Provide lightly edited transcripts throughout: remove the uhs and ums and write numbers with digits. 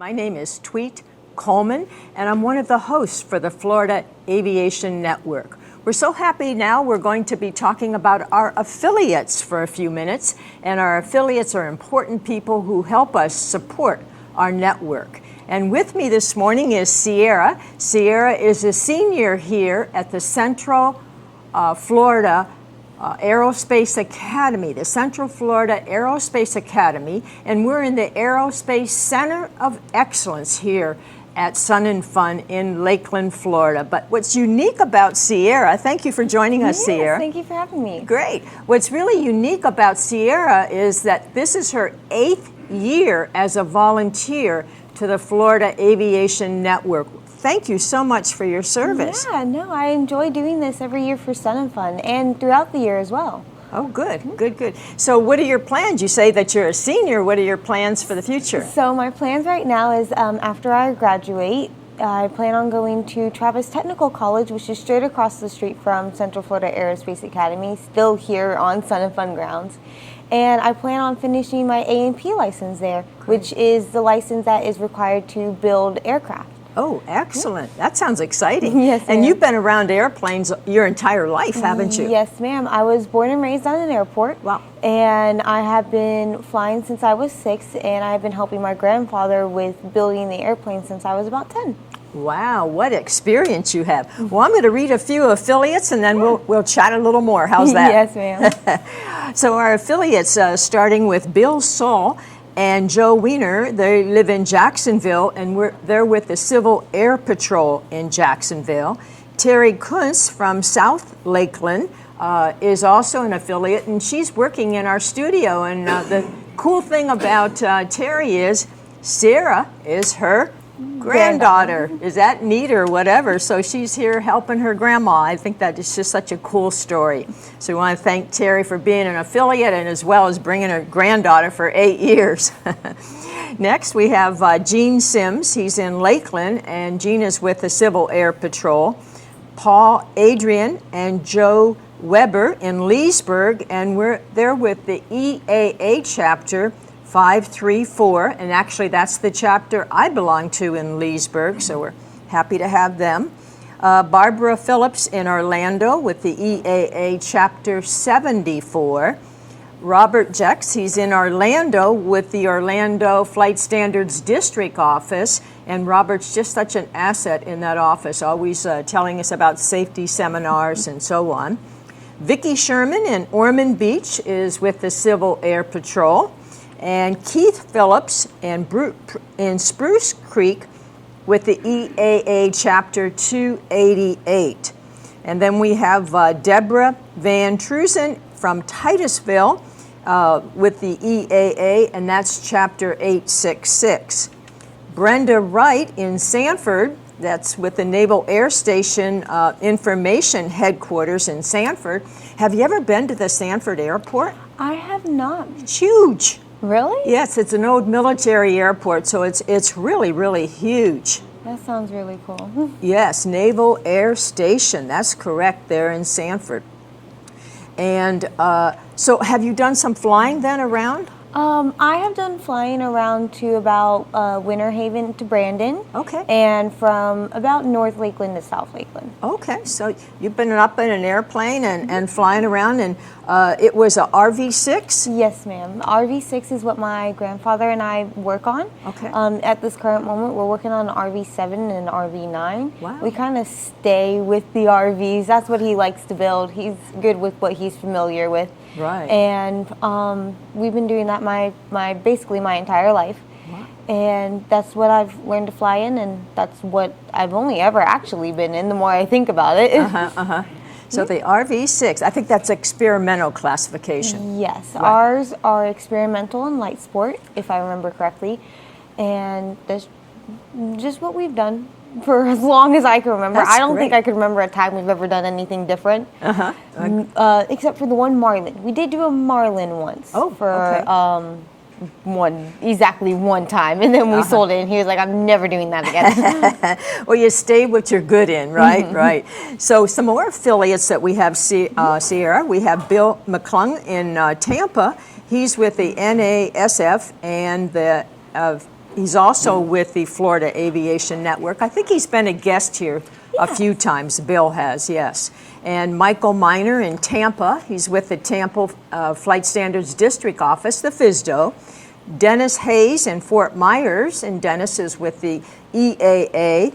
My name is Tweet Coleman, and I'm one of the hosts for the Florida Aviation Network. We're so happy now we're going to be talking about our affiliates for a few minutes, and our affiliates are important people who help us support our network. And with me this morning is Sierra. Sierra is a senior here at the Central Florida Aerospace Academy, the Central Florida Aerospace Academy, and we're in the Aerospace Center of Excellence here at Sun and Fun in Lakeland, Florida. But what's unique about Sierra, thank you for joining us, Sierra. Thank you for having me. Great. What's really unique about Sierra is that this is her 8th year as a volunteer to the Florida Aviation Network. Thank you so much for your service. Yeah, no, I enjoy doing this every year for Sun and Fun and throughout the year as well. Oh, good, good, good. So what are your plans? You say that you're a senior. What are your plans for the future? So my plans right now is after I graduate, I plan on going to Travis Technical College, which is straight across the street from Central Florida Aerospace Academy, still here on Sun and Fun grounds. And I plan on finishing my A&P license there, which is the license that is required to build aircraft. Oh, excellent. That sounds exciting. Yes, and ma'am. you've been around airplanes your entire life, haven't you? Yes, ma'am. I was born and raised on an airport. Wow. And I have been flying since I was 6, and I've been helping my grandfather with building the airplane since I was about 10. Wow, what experience you have. Well, I'm going to read a few affiliates, and then we'll chat a little more. How's that? Yes, ma'am. So our affiliates, starting with Bill Saul and Joe Wiener, they live in Jacksonville, and they're with the Civil Air Patrol in Jacksonville. Terry Kuntz from South Lakeland is also an affiliate, and she's working in our studio. And the cool thing about Terry is Sarah is her granddaughter. Is that neat or whatever? So she's here helping her grandma. I think that is just such a cool story. So we want to thank Terry for being an affiliate and as well as bringing her granddaughter for 8 years. Next we have Gene Sims. He's in Lakeland, and Gene is with the Civil Air Patrol. Paul Adrian and Joe Weber in Leesburg, and they're with the EAA chapter 534, and actually that's the chapter I belong to in Leesburg, so we're happy to have them. Barbara Phillips in Orlando with the EAA chapter 74. Robert Jex, he's in Orlando with the Orlando Flight Standards District Office, and Robert's just such an asset in that office, always telling us about safety seminars and so on. Vicki Sherman in Ormond Beach is with the Civil Air Patrol. And Keith Phillips in Spruce Creek with the EAA Chapter 288. And then we have Deborah Van Truzen from Titusville with the EAA, and that's Chapter 866. Brenda Wright in Sanford, that's with the Naval Air Station Information Headquarters in Sanford. Have you ever been to the Sanford Airport? I have not. It's huge. Really? Yes, it's an old military airport, so it's really, really huge. That sounds really cool. Yes, Naval Air Station, that's correct, there in Sanford. And so have you done some flying then around? I have done flying around to about Winter Haven to Brandon. Okay. And from about North Lakeland to South Lakeland. Okay, so you've been up in an airplane and flying around, and it was a RV-6? Yes, ma'am. RV-6 is what my grandfather and I work on. Okay. At this current moment, we're working on an RV-7 and an RV-9. Wow. We kind of stay with the RVs. That's what he likes to build. He's good with what he's familiar with. Right. And we've been doing that basically my entire life. Wow. And that's what I've learned to fly in, and that's what I've only ever actually been in, the more I think about it. So the RV-6, I think that's experimental classification. Yes, Right. Ours are experimental and light sport, if I remember correctly. And that's just what we've done for as long as I can remember. That's I don't great. think I could remember a time we've ever done anything different. Except for the one Marlin. We did do a Marlin once. Oh, for okay. exactly one time, and then we sold it, and he was like, I'm never doing that again. Well, you stay what you're good in, right? Right. So some more affiliates that we have, Sierra. We have Bill McClung in Tampa. He's with the NASF and the He's also with the Florida Aviation Network. I think he's been a guest here a few times. Bill has, yes. And Michael Miner in Tampa. He's with the Tampa Flight Standards District Office, the FSDO. Dennis Hayes in Fort Myers, and Dennis is with the EAA.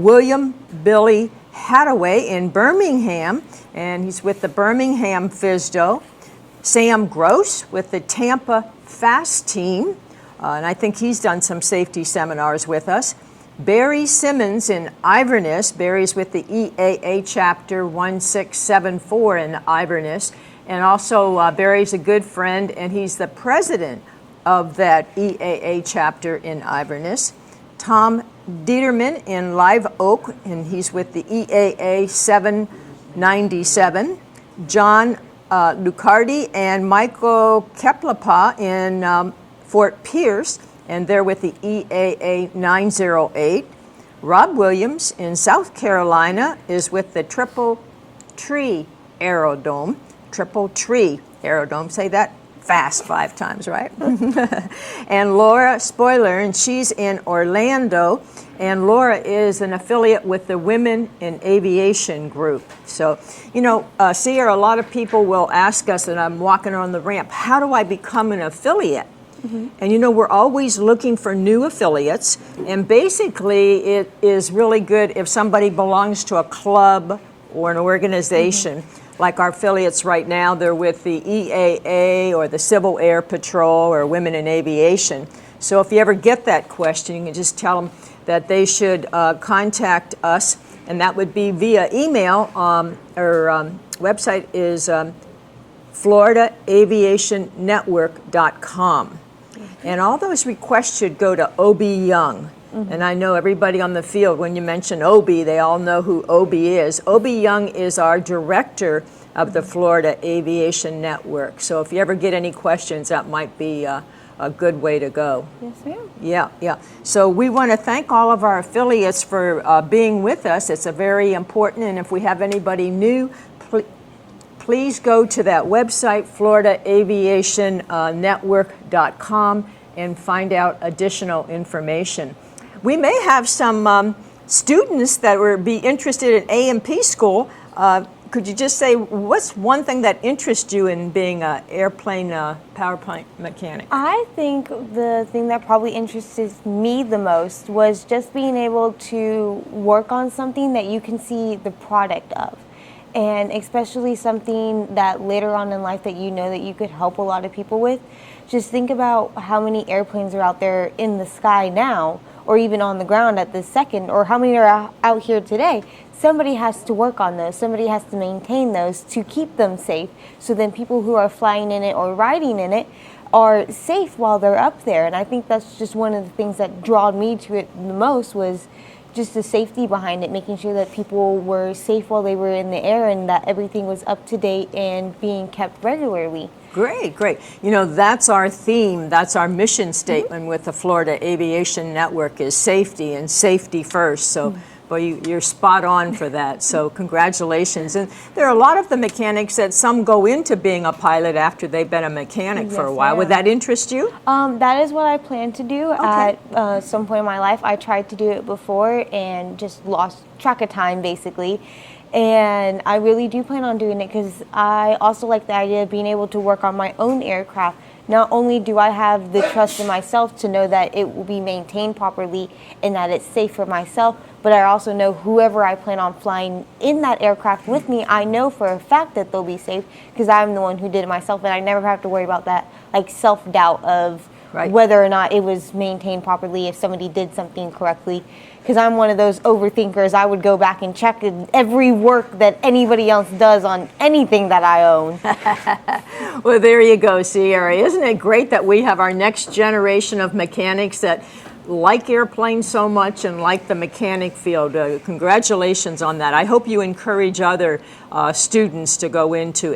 William Billy Hadaway in Birmingham, and he's with the Birmingham FSDO. Sam Gross with the Tampa FAST team, and I think he's done some safety seminars with us. Barry Simmons in Iverness. Barry's with the EAA Chapter 1674 in Iverness. And also Barry's a good friend, and he's the president of that EAA chapter in Iverness. Tom Dieterman in Live Oak, and he's with the EAA 797. John Lucardi and Michael Keplapa in Fort Pierce, and they're with the EAA 908. Rob Williams in South Carolina is with the Triple Tree Aerodrome. Triple Tree Aerodrome. Say that fast 5 times, right? And Laura Spoiler, and she's in Orlando. And Laura is an affiliate with the Women in Aviation group. So, you know, Sierra, a lot of people will ask us, and I'm walking on the ramp, how do I become an affiliate? And you know, we're always looking for new affiliates, and basically it is really good if somebody belongs to a club or an organization. Like our affiliates right now, they're with the EAA or the Civil Air Patrol or Women in Aviation. So if you ever get that question, you can just tell them that they should contact us, and that would be via email. Our website is FloridaAviationNetwork.com. And all those requests should go to Obie Young. And I know everybody on the field, when you mention Obie, they all know who Obie is. Obie Young is our director of the Florida Aviation Network. So if you ever get any questions, that might be a good way to go. Yes, ma'am. Yeah. So we want to thank all of our affiliates for being with us. It's a very important, and if we have anybody new, please go to that website, FloridaAviationNetwork.com, and find out additional information. We may have some students that would be interested in A&P school. Could you just say, what's one thing that interests you in being an airplane power plant mechanic? I think the thing that probably interested me the most was just being able to work on something that you can see the product of. And especially something that later on in life that you know that you could help a lot of people with. Just think about how many airplanes are out there in the sky now, or even on the ground at this second, or how many are out here today. Somebody has to work on those. Somebody has to maintain those to keep them safe. So then people who are flying in it or riding in it are safe while they're up there. And I think that's just one of the things that drew me to it the most, was just the safety behind it, making sure that people were safe while they were in the air and that everything was up to date and being kept regularly. Great. You know, that's our theme, that's our mission statement with the Florida Aviation Network, is safety, and safety first. So, well, you're spot on for that. So congratulations. And there are a lot of the mechanics that some go into being a pilot after they've been a mechanic for a while. Would that interest you? That is what I plan to do at some point in my life. I tried to do it before and just lost track of time, basically. And I really do plan on doing it because I also like the idea of being able to work on my own aircraft. Not only do I have the trust in myself to know that it will be maintained properly and that it's safe for myself, but I also know whoever I plan on flying in that aircraft with me, I know for a fact that they'll be safe because I'm the one who did it myself, and I never have to worry about that like self-doubt of whether or not it was maintained properly, if somebody did something correctly. Because I'm one of those overthinkers. I would go back and check every work that anybody else does on anything that I own. Well, there you go, Sierra. Isn't it great that we have our next generation of mechanics that like airplanes so much and like the mechanic field? Congratulations on that. I hope you encourage other students to go into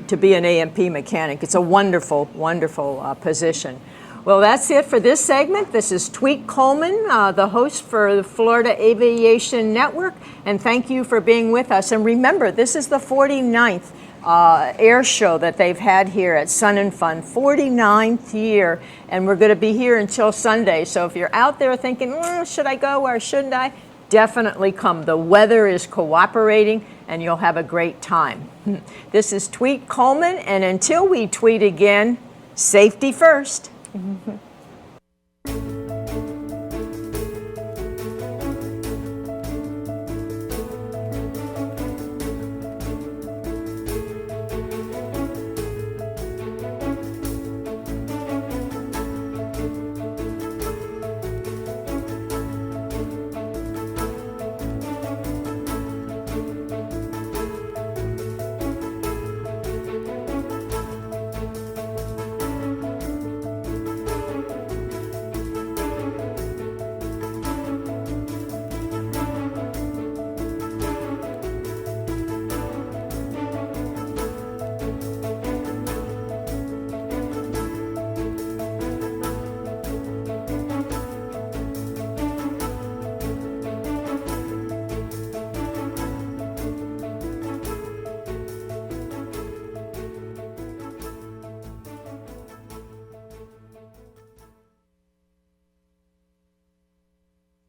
to be an A&P mechanic. It's a wonderful, wonderful position. Well, that's it for this segment. This is Tweet Coleman, the host for the Florida Aviation Network, and thank you for being with us. And remember, this is the 49th air show that they've had here at Sun and Fun, 49th year, and we're going to be here until Sunday. So if you're out there thinking, should I go or shouldn't I? Definitely come. The weather is cooperating, and you'll have a great time. This is Tweet Coleman, and until we tweet again, safety first.